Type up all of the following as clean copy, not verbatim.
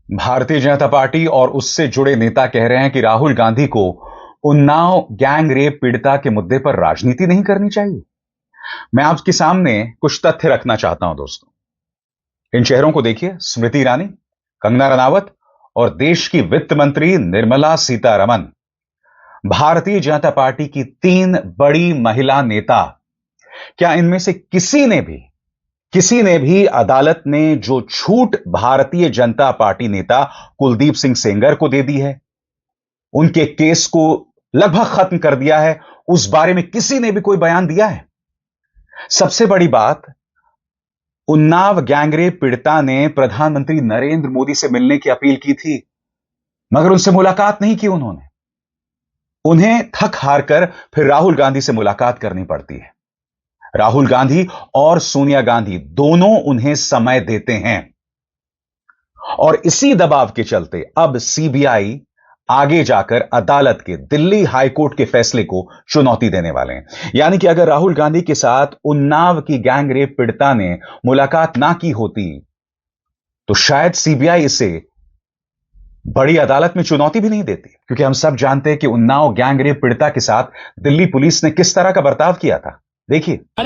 Bharatiya Janata party और उससे जुड़े नेता कह रहे हैं कि राहुल गांधी को उन्नाव गैंग रेप पीड़िता के मुद्दे पर राजनीति नहीं करनी चाहिए। मैं आपके सामने कुछ तथ्य रखना चाहता हूं दोस्तों। इन चेहरों को देखिए, स्मृति ईरानी, कंगना रनावत और देश की वित्त मंत्री निर्मला सीतारमन। भारतीय जनता पार्टी की तीन बड़ी महिला नेता। क्या इनमें से किसी ने भी अदालत ने जो छूट भारतीय जनता पार्टी नेता कुलदीप सिंह सेंगर को दे दी है, उनके केस को लगभग खत्म कर दिया है, उस बारे में किसी ने भी कोई बयान दिया है? सबसे बड़ी बात, उन्नाव गैंगरेप पीड़िता ने प्रधानमंत्री नरेंद्र मोदी से मिलने की अपील की थी, मगर उनसे मुलाकात नहीं की उन्हें थक हार कर फिर राहुल गांधी से मुलाकात करनी पड़ती है। राहुल गांधी और सोनिया गांधी दोनों उन्हें समय देते हैं और इसी दबाव के चलते अब सीबीआई आगे जाकर अदालत के, दिल्ली हाईकोर्ट के फैसले को चुनौती देने वाले हैं। यानी कि अगर राहुल गांधी के साथ उन्नाव की गैंग रेप पीड़िता ने मुलाकात ना की होती तो शायद सीबीआई इसे बड़ी अदालत में चुनौती भी नहीं देती, क्योंकि हम सब जानते हैं कि उन्नाव गैंग रेप पीड़िता के साथ दिल्ली पुलिस ने किस तरह का बर्ताव किया था। देखिए, क्या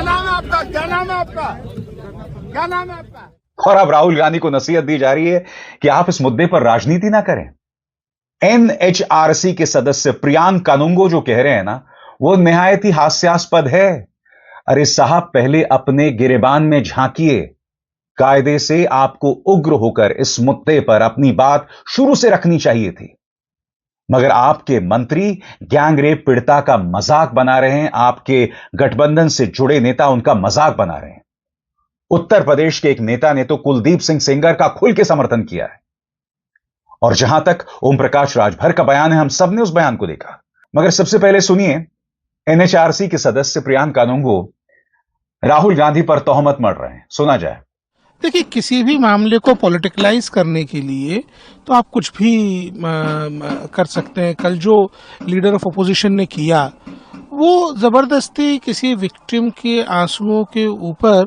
नाम है आपका? क्या नाम है आपका? क्या नाम है आपका? और अब राहुल गांधी को नसीहत दी जा रही है कि आप इस मुद्दे पर राजनीति ना करें। एनएचआरसी के सदस्य प्रियांक कानूंगो जो कह रहे हैं ना, वो निहायत ही हास्यास्पद है। अरे साहब, पहले अपने गिरेबान में झांकिए। कायदे से आपको उग्र होकर इस मुद्दे पर अपनी बात शुरू से रखनी चाहिए थी, मगर आपके मंत्री गैंग रेप पीड़िता का मजाक बना रहे हैं। आपके गठबंधन से जुड़े नेता उनका मजाक बना रहे हैं। उत्तर प्रदेश के एक नेता ने तो कुलदीप सिंह सेंगर का खुल के समर्थन किया है, और जहां तक ओम प्रकाश राजभर का बयान है, हम सब ने उस बयान को देखा। मगर सबसे पहले सुनिए, एनएचआरसी के सदस्य प्रियांक कानूंगो राहुल गांधी पर तोहमत मढ़ रहे हैं। सुना जाए। देखिए, किसी भी मामले को पॉलिटिकलाइज करने के लिए तो आप कुछ भी कर सकते हैं। कल जो लीडर ऑफ अपोजिशन ने किया, वो जबरदस्ती किसी विक्टिम के आंसुओं के ऊपर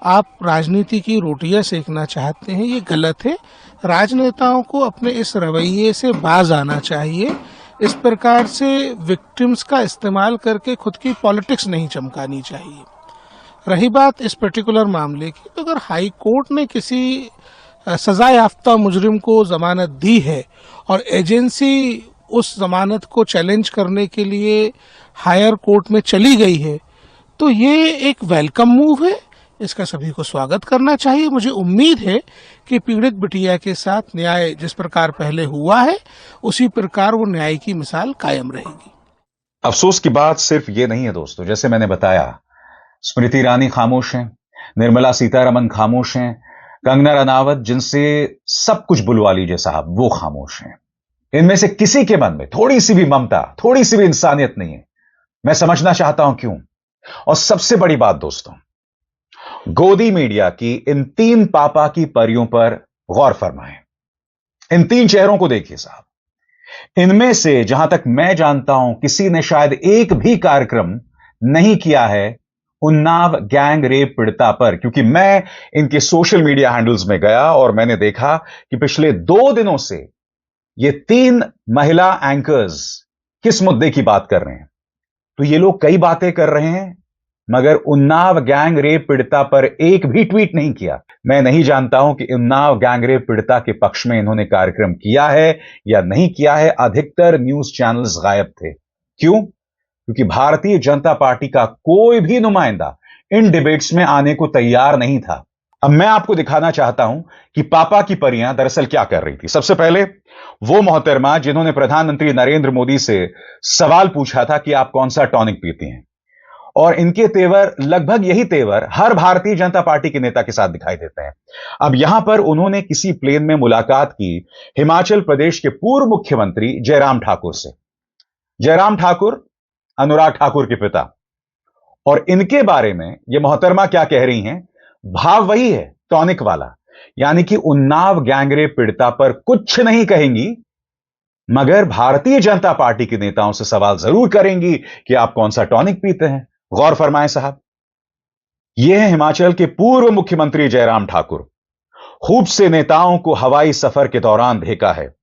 आप राजनीति की रोटियां सेकना चाहते हैं, ये गलत है। राजनेताओं को अपने इस रवैये से बाज आना चाहिए। इस प्रकार से विक्टिम्स का इस्तेमाल करके खुद की पॉलिटिक्स नहीं चमकानी चाहिए। रही बात इस पर्टिकुलर मामले की, तो अगर हाई कोर्ट ने किसी सजा याफ्ता मुजरिम को जमानत दी है और एजेंसी उस जमानत को चैलेंज करने के लिए हायर कोर्ट में चली गई है, तो ये एक वेलकम मूव है। इसका सभी को स्वागत करना चाहिए। मुझे उम्मीद है कि पीड़ित बिटिया के साथ न्याय जिस प्रकार पहले हुआ है, उसी प्रकार वो न्याय की मिसाल कायम रहेगी। अफसोस की बात सिर्फ ये नहीं है दोस्तों, जैसे मैंने बताया, स्मृति ईरानी खामोश हैं, निर्मला सीतारमन खामोश हैं, कंगना रनावत, जिनसे सब कुछ बुलवा लीजिए साहब, वो खामोश हैं। इनमें से किसी के मन में थोड़ी सी भी ममता, थोड़ी सी भी इंसानियत नहीं है। मैं समझना चाहता हूं क्यों। और सबसे बड़ी बात दोस्तों, गोदी मीडिया की इन तीन पापा की परियों पर गौर फरमाएं। इन तीन चेहरों को देखिए साहब। इनमें से जहां तक मैं जानता हूं, किसी ने शायद एक भी कार्यक्रम नहीं किया है उन्नाव गैंग रेप पीड़िता पर, क्योंकि मैं इनके सोशल मीडिया हैंडल्स में गया और मैंने देखा कि पिछले 2 दिनों से ये तीन महिला एंकर्स किस मुद्दे की बात कर रहे हैं। तो ये लोग कई बातें कर रहे हैं, मगर उन्नाव गैंग रेप पीड़िता पर एक भी ट्वीट नहीं किया। मैं नहीं जानता हूं कि उन्नाव गैंग रेप पीड़िता के पक्ष में इन्होंने कार्यक्रम किया है या नहीं किया है। अधिकतर न्यूज चैनल्स गायब थे। क्यों? क्योंकि भारतीय जनता पार्टी का कोई भी नुमाइंदा इन डिबेट्स में आने को तैयार नहीं था। अब मैं आपको दिखाना चाहता हूं कि पापा की परियां दरअसल क्या कर रही थी। सबसे पहले वो मोहतरमा जिन्होंने प्रधानमंत्री नरेंद्र मोदी से सवाल पूछा था कि आप कौन सा टॉनिक पीती हैं, और इनके तेवर, लगभग यही तेवर हर भारतीय जनता पार्टी के नेता के साथ दिखाई देते हैं। अब यहां पर उन्होंने किसी प्लेन में मुलाकात की हिमाचल प्रदेश के पूर्व मुख्यमंत्री जयराम ठाकुर से। जयराम ठाकुर अनुराग ठाकुर के पिता, और इनके बारे में यह मोहतरमा क्या कह रही हैं, भाव वही है टॉनिक वाला, यानी कि उन्नाव गैंगरेप पीड़िता पर कुछ नहीं कहेंगी, मगर भारतीय जनता पार्टी के नेताओं से सवाल जरूर करेंगी कि आप कौन सा टॉनिक पीते हैं। गौर फरमाएं साहब। यह है हिमाचल के पूर्व मुख्यमंत्री जयराम ठाकुर। खूब से नेताओं को हवाई सफर के दौरान देखा है।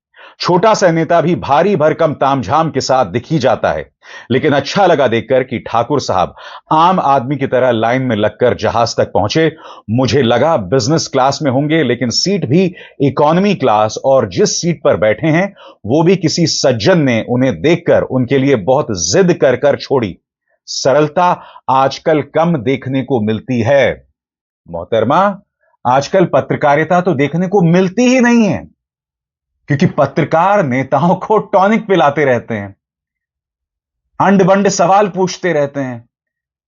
छोटा सा नेता भी भारी भरकम तामझाम के साथ दिख ही जाता है, लेकिन अच्छा लगा देखकर कि ठाकुर साहब आम आदमी की तरह लाइन में लगकर जहाज तक पहुंचे। मुझे लगा बिजनेस क्लास में होंगे, लेकिन सीट भी इकोनॉमी क्लास, और जिस सीट पर बैठे हैं वो भी किसी सज्जन ने उन्हें देखकर उनके लिए बहुत जिद कर कर छोड़ी। सरलता आजकल कम देखने को मिलती है। मोहतरमा, आजकल पत्रकारिता तो देखने को मिलती ही नहीं है, क्योंकि पत्रकार नेताओं को टॉनिक पिलाते रहते हैं, अंड बंड सवाल पूछते रहते हैं।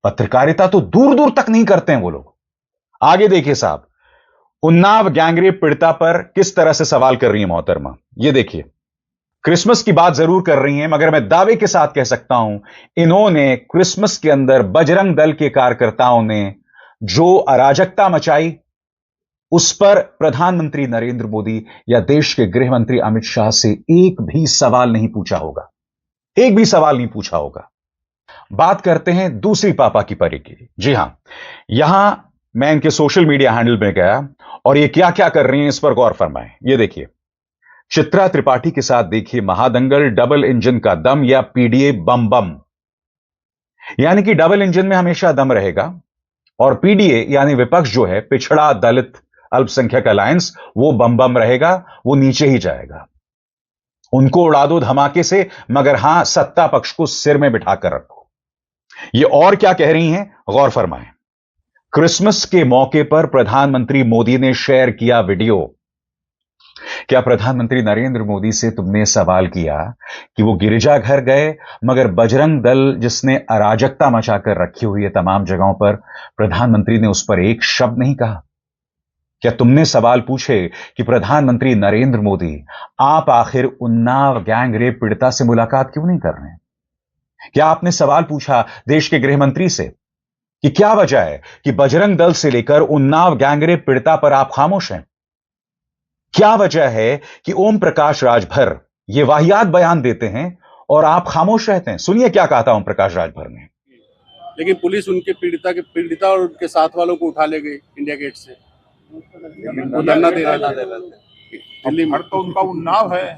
पत्रकारिता तो दूर दूर तक नहीं करते हैं वो लोग। आगे देखिए साहब, उन्नाव गैंगरेप पीड़िता पर किस तरह से सवाल कर रही है मोहतरमा। ये देखिए, क्रिसमस की बात जरूर कर रही हैं, मगर मैं दावे के साथ कह सकता हूं, इन्होंने क्रिसमस के अंदर बजरंग दल के कार्यकर्ताओं ने जो अराजकता मचाई, उस पर प्रधानमंत्री नरेंद्र मोदी या देश के गृह मंत्री अमित शाह से एक भी सवाल नहीं पूछा होगा, एक भी सवाल नहीं पूछा होगा। बात करते हैं दूसरी पापा की परी की। जी हां, यहां मैं इनके सोशल मीडिया हैंडल में गया और ये क्या क्या कर रही हैं इस पर गौर फरमाएं। ये देखिए, चित्रा त्रिपाठी के साथ देखिए महादंगल डबल इंजन का दम या पीडीए बम बम, यानी कि डबल इंजन में हमेशा दम रहेगा, और पीडीए यानी विपक्ष जो है, पिछड़ा दलित अल्पसंख्यक अलायंस, वो बम बम रहेगा, वो नीचे ही जाएगा। उनको उड़ा दो धमाके से, मगर हां, सत्ता पक्ष को सिर में बिठाकर रखो। ये और क्या कह रही हैं, गौर फरमाएं। क्रिसमस के मौके पर प्रधानमंत्री मोदी ने शेयर किया वीडियो। क्या प्रधानमंत्री नरेंद्र मोदी से तुमने सवाल किया कि वो गिरजाघर गए, मगर बजरंग दल जिसने अराजकता मचाकर रखी हुई है तमाम जगहों पर, प्रधानमंत्री ने उस पर एक शब्द नहीं कहा? क्या तुमने सवाल पूछे कि प्रधानमंत्री नरेंद्र मोदी, आप आखिर उन्नाव गैंग रेप पीड़िता से मुलाकात क्यों नहीं कर रहे हैं? क्या आपने सवाल पूछा देश के गृह मंत्री से कि क्या वजह है कि बजरंग दल से लेकर उन्नाव गैंग रेप पीड़िता पर आप खामोश हैं? क्या वजह है कि ओम प्रकाश राजभर ये वाहियात बयान देते हैं और आप खामोश रहते हैं? सुनिए क्या कहा था ओम प्रकाश राजभर ने। लेकिन पुलिस उनके पीड़िता और उनके साथ वालों को उठा ले गई इंडिया गेट से, वो धरना दे रहा था दिल्ली में। घर तो उनका उन्नाव है,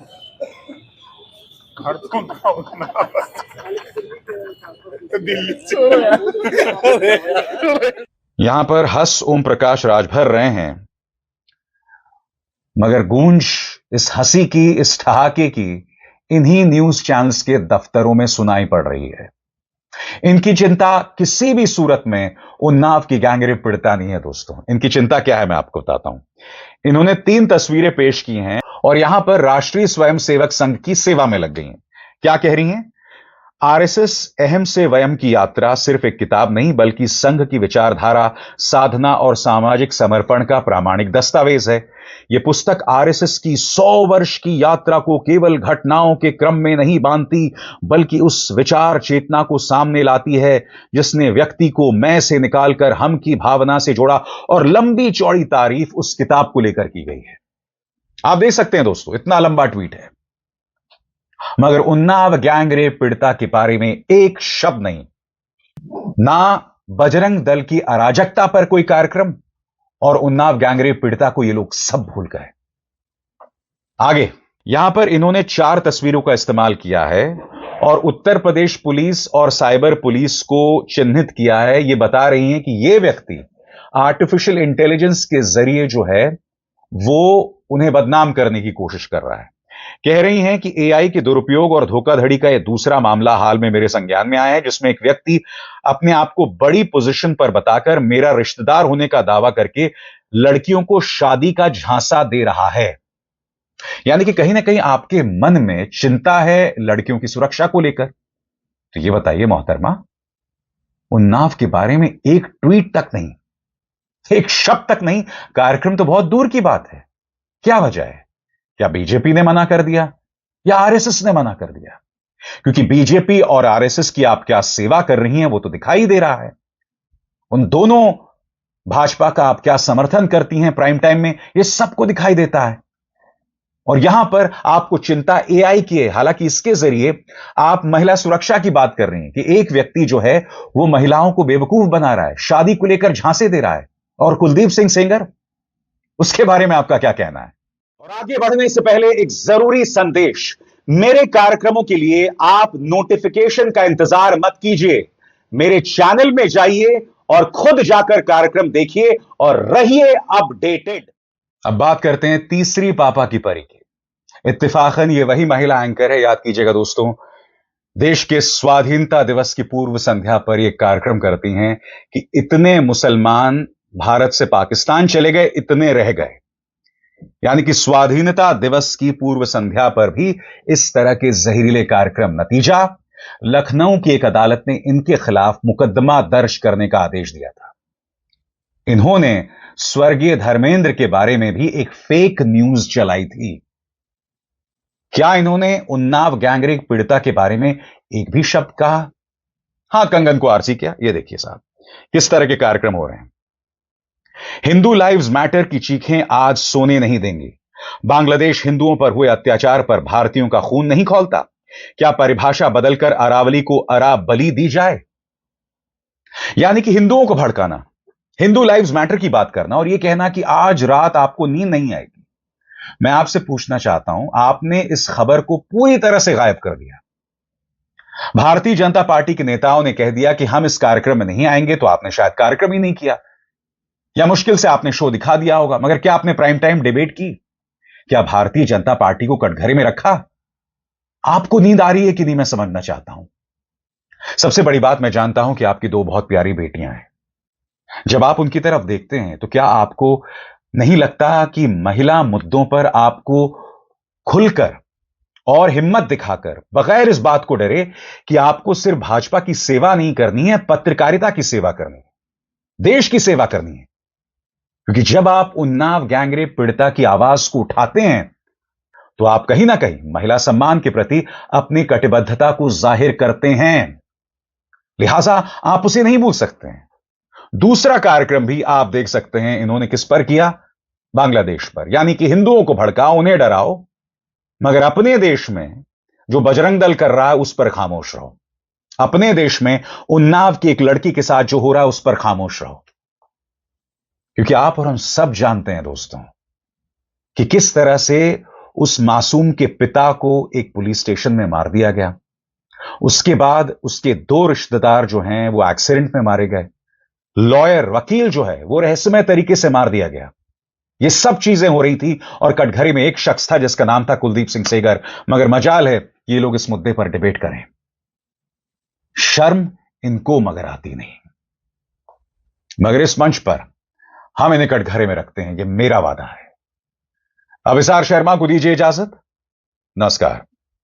घर तो उनका उन्नाव है दिल्ली से। यहां पर हंस ओम प्रकाश राजभर रहे हैं, मगर गूंज इस हंसी की, इस ठहाके की इन्हीं न्यूज चैनल्स के दफ्तरों में सुनाई पड़ रही है। इनकी चिंता किसी भी सूरत में उन्नाव की गैंगरेप पीड़िता नहीं है दोस्तों। इनकी चिंता क्या है मैं आपको बताता हूं। इन्होंने 3 तस्वीरें पेश की हैं और यहां पर राष्ट्रीय स्वयंसेवक संघ की सेवा में लग गई हैं। क्या कह रही हैं? आरएसएस अहम से वयम की यात्रा सिर्फ एक किताब नहीं, बल्कि संघ की विचारधारा, साधना और सामाजिक समर्पण का प्रामाणिक दस्तावेज है। यह पुस्तक आरएसएस की 100 वर्ष की यात्रा को केवल घटनाओं के क्रम में नहीं बांधती, बल्कि उस विचार चेतना को सामने लाती है जिसने व्यक्ति को मैं से निकालकर हम की भावना से जोड़ा, और लंबी चौड़ी तारीफ उस किताब को लेकर की गई है। आप देख सकते हैं दोस्तों, इतना लंबा ट्वीट है, मगर उन्नाव गैंगरेप पीड़िता के बारे में एक शब्द नहीं। ना बजरंग दल की अराजकता पर कोई कार्यक्रम, और उन्नाव गैंगरेप पीड़िता को ये लोग सब भूल गए। आगे यहां पर इन्होंने 4 तस्वीरों का इस्तेमाल किया है और उत्तर प्रदेश पुलिस और साइबर पुलिस को चिन्हित किया है। ये बता रही हैं कि ये व्यक्ति आर्टिफिशियल इंटेलिजेंस के जरिए जो है वो उन्हें बदनाम करने की कोशिश कर रहा है। कह रही हैं कि एआई के दुरुपयोग और धोखाधड़ी का यह दूसरा मामला हाल में मेरे संज्ञान में आया है, जिसमें एक व्यक्ति अपने आप को बड़ी पोजीशन पर बताकर मेरा रिश्तेदार होने का दावा करके लड़कियों को शादी का झांसा दे रहा है। यानी कि कहीं ना कहीं आपके मन में चिंता है लड़कियों की सुरक्षा को लेकर। तो यह बताइए मोहतरमा, उन्नाव के बारे में एक ट्वीट तक नहीं, एक शब्द तक नहीं, कार्यक्रम तो बहुत दूर की बात है। क्या वजह है? क्या बीजेपी ने मना कर दिया या आरएसएस ने मना कर दिया? क्योंकि बीजेपी और आरएसएस की आप क्या सेवा कर रही हैं वो तो दिखाई दे रहा है। उन दोनों भाजपा का आप क्या समर्थन करती हैं प्राइम टाइम में, यह सबको दिखाई देता है। और यहां पर आपको चिंता एआई की है। हालांकि इसके जरिए आप महिला सुरक्षा की बात कर रही हैं कि एक व्यक्ति जो है वो महिलाओं को बेवकूफ बना रहा है, शादी को लेकर झांसे दे रहा है। और कुलदीप सिंह सेंगर, उसके बारे में आपका क्या कहना है? और आगे बढ़ने से पहले एक जरूरी संदेश, मेरे कार्यक्रमों के लिए आप नोटिफिकेशन का इंतजार मत कीजिए। मेरे चैनल में जाइए और खुद जाकर कार्यक्रम देखिए और रहिए अपडेटेड। अब बात करते हैं तीसरी पापा की परी की। इत्तेफाकन ये वही महिला एंकर है, याद कीजिएगा दोस्तों, देश के स्वाधीनता दिवस की पूर्व संध्या पर यह कार्यक्रम करती हैं कि इतने मुसलमान भारत से पाकिस्तान चले गए, इतने रह गए। यानी कि स्वाधीनता दिवस की पूर्व संध्या पर भी इस तरह के जहरीले कार्यक्रम। नतीजा, लखनऊ की एक अदालत ने इनके खिलाफ मुकदमा दर्ज करने का आदेश दिया था। इन्होंने स्वर्गीय धर्मेंद्र के बारे में भी एक फेक न्यूज चलाई थी। क्या इन्होंने उन्नाव गैंगरेप पीड़िता के बारे में एक भी शब्द कहा? हां, कंगन को आरसी किया। ये देखिए साहब, किस तरह के कार्यक्रम हो रहे हैं। हिंदू लाइव्स मैटर की चीखें आज सोने नहीं देंगी। बांग्लादेश हिंदुओं पर हुए अत्याचार पर भारतीयों का खून नहीं खौलता। क्या परिभाषा बदलकर अरावली को अराबली दी जाए? यानी कि हिंदुओं को भड़काना, हिंदू लाइव्स मैटर की बात करना और यह कहना कि आज रात आपको नींद नहीं आएगी। मैं आपसे पूछना चाहता हूं, आपने इस खबर को पूरी तरह से गायब कर दिया। भारतीय जनता पार्टी के नेताओं ने कह दिया कि हम इस कार्यक्रम में नहीं आएंगे, तो आपने शायद कार्यक्रम ही नहीं किया, या मुश्किल से आपने शो दिखा दिया होगा। मगर क्या आपने प्राइम टाइम डिबेट की? क्या भारतीय जनता पार्टी को कटघरे में रखा? आपको नींद आ रही है कि नहीं, मैं समझना चाहता हूं। सबसे बड़ी बात, मैं जानता हूं कि आपकी दो बहुत प्यारी बेटियां हैं। जब आप उनकी तरफ देखते हैं तो क्या आपको नहीं लगता कि महिला मुद्दों पर आपको खुलकर और हिम्मत दिखाकर, बगैर इस बात को डरे कि आपको सिर्फ भाजपा की सेवा नहीं करनी है, पत्रकारिता की सेवा करनी है, देश की सेवा करनी है? क्योंकि जब आप उन्नाव गैंगरेप पीड़िता की आवाज को उठाते हैं तो आप कहीं ना कहीं महिला सम्मान के प्रति अपनी कटिबद्धता को जाहिर करते हैं। लिहाजा आप उसे नहीं भूल सकते हैं। दूसरा कार्यक्रम भी आप देख सकते हैं, इन्होंने किस पर किया? बांग्लादेश पर। यानी कि हिंदुओं को भड़काओ, उन्हें डराओ, मगर अपने देश में जो बजरंग दल कर रहा है उस पर खामोश रहो। अपने देश में उन्नाव की एक लड़की के साथ जो हो रहा है उस पर खामोश रहो। क्योंकि आप और हम सब जानते हैं दोस्तों कि किस तरह से उस मासूम के पिता को एक पुलिस स्टेशन में मार दिया गया। उसके बाद उसके दो रिश्तेदार जो हैं वो एक्सीडेंट में मारे गए। लॉयर, वकील जो है वो रहस्यमय तरीके से मार दिया गया। ये सब चीजें हो रही थी और कटघरे में एक शख्स था जिसका नाम था कुलदीप सिंह सेंगर। मगर मजाल है ये लोग इस मुद्दे पर डिबेट करें। शर्म इनको मगर आती नहीं। मगर इस मंच पर हम इन्हें कटघरे में रखते हैं, ये मेरा वादा है। अभिसार शर्मा को दीजिए इजाजत। नमस्कार।